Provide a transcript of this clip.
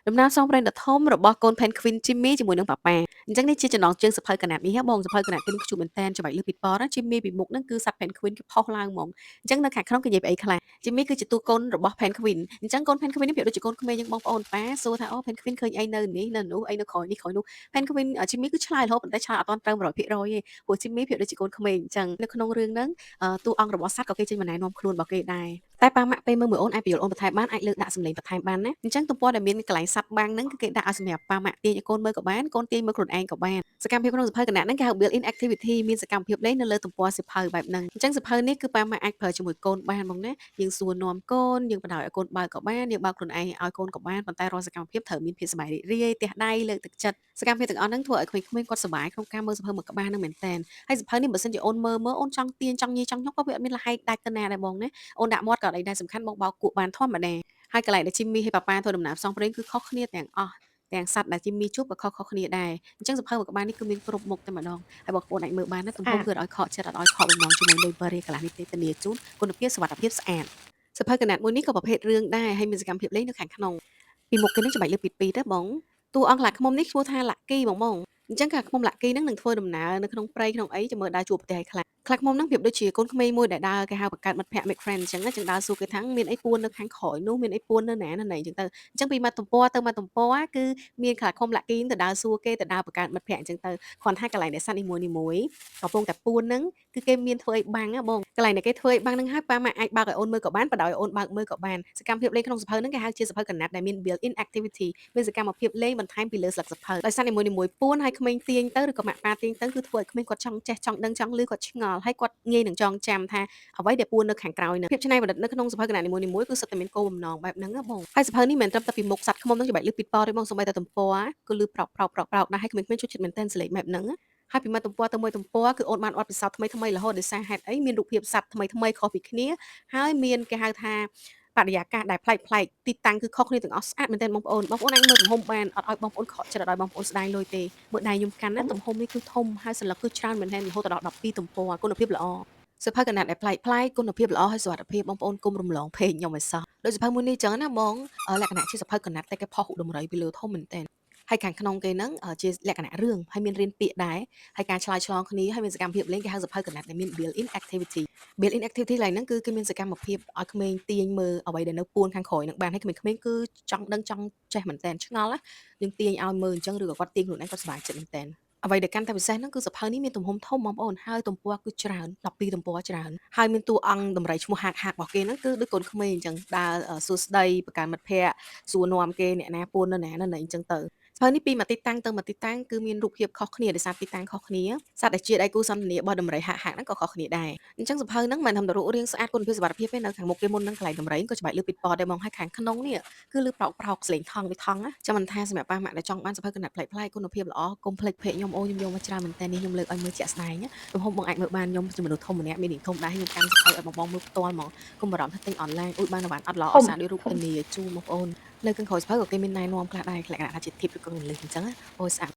ដំណើរផ្សងព្រេងដ៏ធំរបស់កូន Penguin Jimmy ជាមួយនឹងប៉ាប៉ាអញ្ចឹងនេះជាចំណងជើងសៀវភៅកណាត់នេះហ៎បងសៀវភៅកណាត់គឺនឹងខ្ជូតមែនតែនច្បាច់លើសពីប៉ុនណា Jimmy ពីមុខហ្នឹងគឺសត្វ Penguin គឺផុសឡើងហ្មងអញ្ចឹងនៅខាងក្នុងគេនិយាយពីអីខ្លះ Jimmy គឺជាតួកូនរបស់ Penguin អញ្ចឹងកូន Penguin នេះប្រៀបដូចជាកូនក្មេងយើងបងប្អូនប៉ាសួរថាអូ Penguin ឃើញអីនៅនេះនៅនោះអីនៅក្រោយនេះក្រោយនោះ Penguin Jimmy គឺឆ្លើយរហូតប៉ុន្តែឆ្លើយអត់ទាន់ត្រូវ100%ទេព្រោះ Jimmy ប្រៀបដូចជាកូនក្មេងអញ្ចឹងនៅក្នុងរឿងហ្នឹងតួអង្គរបស់សត្វក៏គេចេញមកណែនាំខ្លួនរបស់គេដែរតែប៉ាម៉ាក់ពេលមើលមួយអូនអាចបញ្យល់អូនបន្ថែមបានអាចលើកដាក់សម្លេងបន្ថែមបានណាអញ្ចឹងទំព័រដែលមានកន្លែងសัตว์បាំងហ្នឹងគឺគេដាក់ឲ្យសម្រាប់ប៉ាម៉ាក់ទាញឲ្យកូនមើលក៏បានកូនទាញមើលខ្លួនឯងក៏បានសកម្មភាពក្នុងសៀវភៅកណ្ដាលហ្នឹងគេហៅ built in activity មានសកម្មភាពលេងនៅលើទំព័រសៀវភៅបែបហ្នឹងអញ្ចឹងសៀវភៅនេះគឺប៉ាម៉ាក់អាចប្រើជាមួយកូនបានហ្មងណាយើងសួរនាំកូនយើងបណ្ដោយឲ្យកូនបើកក៏បានយើងបើកខ្លួនឯងឲ្យកូនក៏បានប៉ុន្តែរាល់សកម្មភាពត្រូវមានភាពសប្បាយរីករាយទះដៃលើកទឹកចិត្តសកម្មភាពទាំងអស់ហ្នឹងធ្វើឲ្យក្មេងៗគាត់សប្បាយក្នុងការមើលសៀវភៅមួយក្បាលហ្នឹងមែនតើហើយសៀវភៅនេះបើសិនជាអូនមើលអូនចង់ទាញចង់ញីចង់ញប់ក៏វាអត់មានលះហែកដាច់ទៅណាដែរបងណាអូនដាក់មាត់ក៏អត់អីដែរសំខាន់បងបោកគក់បានធម្មតាហើយកន្លែងដែល Jimmy ហើយប៉ាប៉ាធ្វើដំណើរផ្សងព្រេងគឺខុសគ្នាទាំងអស់ទាំងសត្វដែល Jimmy ជួបក៏ខុសគ្នាដែរអញ្ចឹងសៀវភៅមួយក្បាលនេះគឺមានគ្រប់មុខតែម្ដងហើយបងប្អូនអាចមើលបានណាទំហំគឺអត់ឲ្យខកចិត្តអត់ឲ្យខកបំណងជាមួយ Library កន្លះនេះទេធានាជូនគុណភាពសុវត្ថិភាពស្អាតសៀវភៅកណាត់មួយនេះក៏ប្រភេទរឿងដែរហើយមានសកម្មភាពលេងនៅខាងក្នុងពីមុខគេនឹងច្បាច់លើពី2ដែរបងតួអង្គខ្លាឃ្មុំនេះឈ្មោះថា Lucky បងអញ្ចឹងខ្លាឃ្មុំ Lucky ហ្នឹងនឹងធ្វើដំណើរនៅក្នុងព្រៃក្នុងអីចាំមើលដើរជួបប្រទេសឲ្យខ្លាខ្លាឃ្មុំហ្នឹងប្រៀបដូចជាកូនក្មេងមួយដែលដើរគេហៅបង្កើតមិត្តភក្តិ make friend អញ្ចឹងណាចឹងដើរសួរគេថាមានអីពួននៅខាងក្រោយនោះមានអីពួននៅណានៅណីអញ្ចឹងទៅអញ្ចឹងពីមាត់ទំព័រទៅមាត់ទំព័រគឺមានខ្លាឃ្មុំ Lucky ទៅដើរសួរគេទៅដើរបង្កើតមិត្តភក្តិអញ្ចឹងទៅគ្រាន់ថាកន្លែងដែលសត្វនីមួយៗកំពុងតែពួនហ្នឹងគឺគេមានធ្វើអីបាំងណាបងកន្លែងដែលគេធ្វើអីបាំងហ្នឹងហើយប៉ាម៉ាក់អាចបើកឲ្យអូនមើលក៏បានបដ ாய் ឲ្យអូនបើកមើលក៏បានសកម្មភាពលេងក្នុងសៀវភៅហ្នឹងគេហៅជាសៀវភៅកណាត់ដែលមាន built in activity មានសកម្មភាពលេងបន្ថែមពីលើស្លឹកសៀវភៅដោយសារនីមួយៗពួនហើយក្មេងទាញទៅឬក៏ម៉ាក់ប៉ាទាញទៅគឺធ្វើឲ្យក្មេងគាត់ចង់ចេះចង់ដឹងចង់ឮគាត់ឆ្ងល់ហើយគាត់ងាយនឹងចងចាំថាអ្វីដែលពួននៅខាងក្រោយហ្នឹងភាពច្នៃប្រឌិតនៅក្នុងសៀវភៅកណាត់នីមួយៗគឺសុទ្ធតែមានគោលបំណងបែបហ្នឹងណាបងហើយសៀវភៅនេះមិនត្រឹមតែពីមុខសត្វឃ្មុំហ្នឹងច្បាច់លើពីតទេបងសូម្បីតែទំព័រគឺលឺប្រោកដែរហើយក្មេងៗចូលចិត្តមែនទែនសលេងបែបហ្នឹងហើយពីមួយទំព័រទៅមួយទំព័រគឺអូនបានអត់ពិសោធន៍ថ្មីៗរហូតដោយសារហេតុអីមានរូបភាពសត្វថ្មីៗខុសពីគ្នាហើយមានគេហៅថាបរិយាកាសដែលប្លែកៗទីតាំងគឺខុសគ្នាទាំងអស់ស្អាតមែនទែនបងប្អូនអាចមើលទំហំបានអត់ឲ្យបងប្អូនខកចិត្តអត់ឲ្យបងប្អូនស្ដាយលុយទេមើលដៃខ្ញុំកាន់ណាទំហំនេះគឺធំហើយសន្លឹកគឺច្រើនមែនទែនរហូតដល់12ទំព័រគុណភាពល្អសៀវភៅកណាត់ដែលប្លែកគុណភាពល្អហើយសុវត្ថិភាពបងប្អូនគុំរំលងពេកខ្ញុំឲ្យសោះដោយសៀវភៅមួយនេះចឹងណាបងលក្ខណៈជាសៀវភៅកណាត់តែគេផុសឧត្តមរ័យពីលើធំមែនទែនហើយខាងក្នុងគេហ្នឹងជាលក្ខណៈរឿងហើយមានរៀនពាក្យដែរហើយការឆ្លើយឆ្លងគ្នាហើយមានសកម្មភាពលេងគេហៅសៀវភៅកណាត់ដែលមាន built in activity built in activity ឡើងហ្នឹងគឺគេមានសកម្មភាពឲ្យក្មេងទាញមើលអ្វីដែលនៅពួនខាងក្រោយហ្នឹងបានហើយក្មេងៗគឺចង់ដឹងចង់ចេះមែនទែនឆ្ងល់ណាយើងទាញឲ្យមើលអញ្ចឹងឬក៏គាត់ទាញខ្លួនឯងគាត់សប្បាយចិត្តមែនទែនអ្វីដែលកាន់តែពិសេសហ្នឹងគឺសៀវភៅនេះមានទំហំធំបងប្អូនហើយទំព័រគឺច្រើន12ទំព័រច្រើនហើយមានតួអង្គដំរីឈ្មោះហាករបស់គេហ្នឹងគឺដូចកូនក្មេងអញ្ចឹងដើរសួស្ដីបង្កើតមិត្តភក្តិសួរនាំគេអ្នកណាពួននៅណានៅណីអញ្ចឹងទៅសៀវភៅនេះពីមួយទីតាំងទៅមួយទីតាំងគឺមានរូបភាពខុសគ្នាដោយសារទីតាំងខុសគ្នាសត្វដែលជាដៃគូសន្ទនារបស់ដំរីហាកហ្នឹងក៏ខុសគ្នាដែរអញ្ចឹងសៀវភៅហ្នឹងមិនមែនធម្មតារូបរាងស្អាតគុណភាពសុវត្ថិភាពទេនៅខាងមុខគេមុនហ្នឹងកន្លែងដំរីក៏ច្បាច់លើពីតដែរហ្មងហើយខាងក្នុងនេះគឺលើប្រោកសលេងថង់វាថង់ណាចាំមិនថាសម្រាប់ប៉ាម៉ាក់ដែលចង់បានសៀវភៅកណាត់ប្លែកៗគុណភាពល្អកុំភ្លេចពេកខ្ញុំអូខ្ញុំយកមកច្រើនមែនតើនេះខ្ញុំលើកឲ្យមើលជាក់ស្ដែងណាទំហំបងអាចមើលបានខ្ញុំជាមនុស្សធំម្នាក់មាននាងធំដែរខ្ញុំកាន់សៀវភៅឲ្យបងមើលផ្ទាល់ហ្មងកុំបារម្ភថាទិញអនឡាញអួយបានអត់ល្អអត់ស្អាតដូចរូបធានាជូនបងប្អូនលើខាងក្រោយសៀវភៅក៏គេមានណែនាំខ្លះដែរលក្ខណៈថាជា tip ឬក៏ link អញ្ចឹងអូស្អាត